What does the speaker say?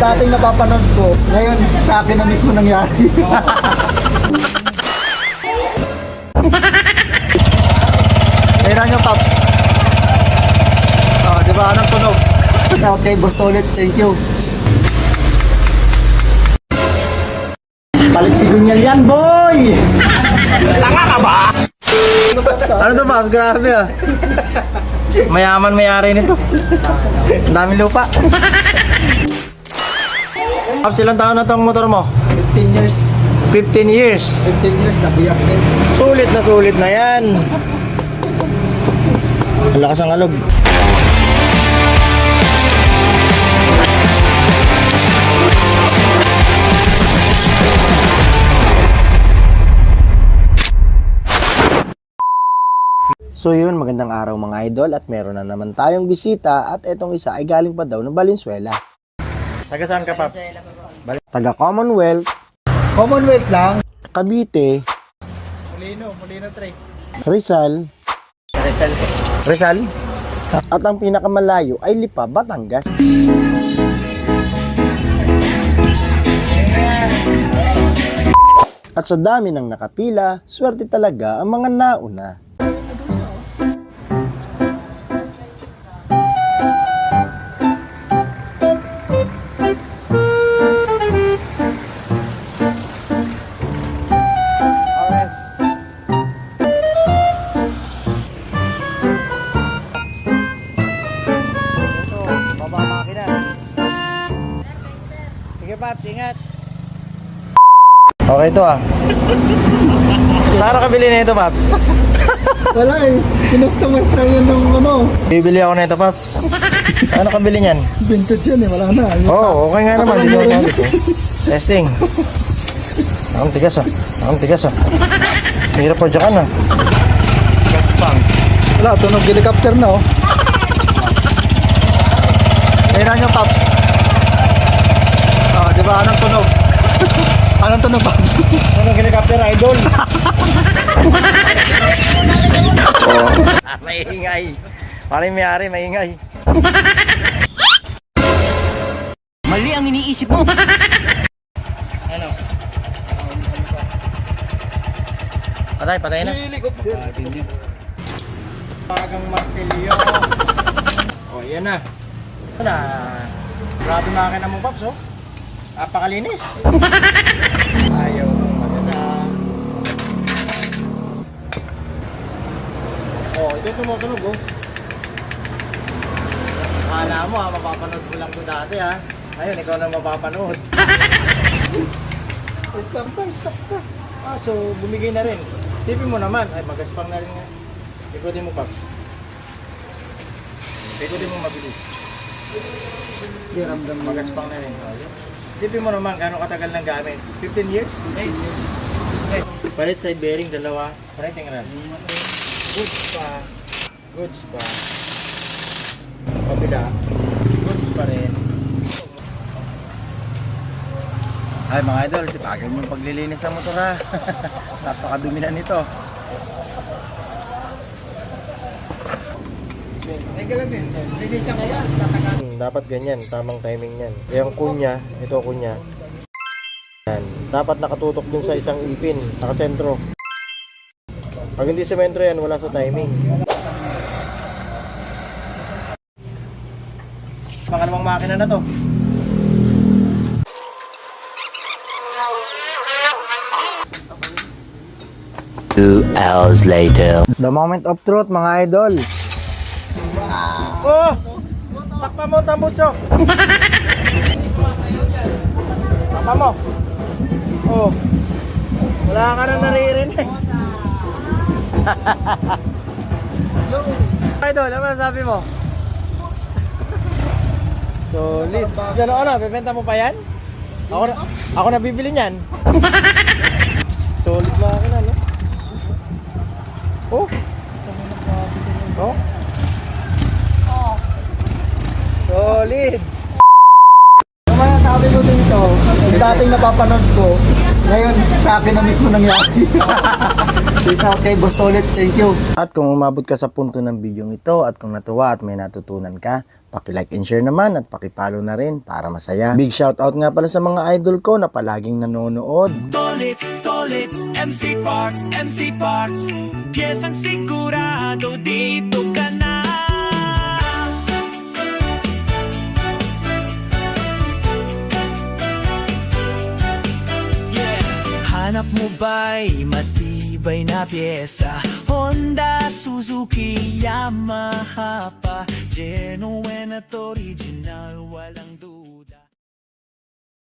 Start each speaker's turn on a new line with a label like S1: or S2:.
S1: dating napapanood ko, ngayon sa akin na mismo nangyari. Kailan nyo, Paps? Oh, di ba? Anong tunog? Okay, Boss Tolets, thank you. Palit si Gunyal yan, boy! Tanga ka ba? Ano to, Paps? Grabe ah. Mayaman may-ari nito. Ang daming lupa. Paps, ilang taon na tong motor mo? 15 years. 15 years? 15 years, nabiyak din. Sulit na yan. Ang lakas ang alog. So yun, magandang araw mga idol at meron na naman tayong bisita at etong isa ay galing pa daw ng Valenzuela. Taga saan ka, Pap? Taga Commonwealth. Commonwealth lang? Cavite. Molino 3. Rizal. At ang pinakamalayo ay Lipa, Batangas. At sa dami ng nakapila, swerte talaga ang mga nauna. Paps, ingat. Okay to ah. Saan nakabili na ito, Paps? Wala eh. Pinasta-masta yun ng ano. Bibili ako na ito, Paps. Saan nakabili niyan? Vintage yun eh, wala na. Oo, okay nga naman. Testing. Ang tigas ah. Hirap po dyan ah. Gas pang. Wala, tunog helicopter na oh. Kailan nyo, Paps? Diba? Anong tunog? Anong tunog, Paps? Tunog helicopter, idol. Maingay. Parang may-ari, maingay.
S2: Mali ang iniisip mo.
S1: Ano? Patay na.
S2: Helicopter.
S1: Pagang martilyo. Oh, yan na. Grabe makina mo, Paps, oh. Napakalinis. Ayaw mo maganda. Oh, ito yung tumutunog oh. Akala mo ha, mapapanood ko lang ito dati ha. Ngayon, ikaw na mapapanood. Sakta. So bumigay na rin. Sipin mo naman, ay magaspang na rin nga. Ikutin mo, Paps. Ikutin mo mabilis. Hindi, ramdam mo. Magaspang na rin. Sipin mo naman, gano'ng katagal ng gamit? 15 years? Okay. Palit side bearing, dalawa. Pareting rod. Goods pa. Kabila. Goods pa rin. Ay mga idol, sipagan yung paglilinis sa motor ha. Napakadumi na nito. Dapat ganyan, tamang timing yan. Yung kunya, ito kunya. Yan. Dapat nakatutok dun sa isang ipin, nakasentro. Pag hindi sementro yan, wala sa timing. Pangalawang makina na to.
S2: Two hours later.
S1: The moment of truth, mga idol. Oh! Takpa mo, tambucho! Takpa mo! Oh! Wala ka na naririnig. Idol, ano masasabi mo? Solid. Ano, bebenta mo pa yan? Ako na bibili niyan. Solid makina, no? Oh! Oh! Solid! Ano masasabi masasabi mo dito, yung dating napapanood ko, ngayon sa akin na mismo nangyari. Peace out kay Boss Tolets, thank you. At kung umabot ka sa punto ng video ito at kung natuwa at may natutunan ka, paki-like and share naman at paki-follow na rin para masaya. Big shout out nga pala sa mga idol ko na palaging nanonood.
S3: Tolits, MC Parts, piyesang sigurado dito ka na. Yeah, hanap mo ba'y matibay na piyesa? Honda, Suzuki, Yamaha pa, genuine at original, walang duda.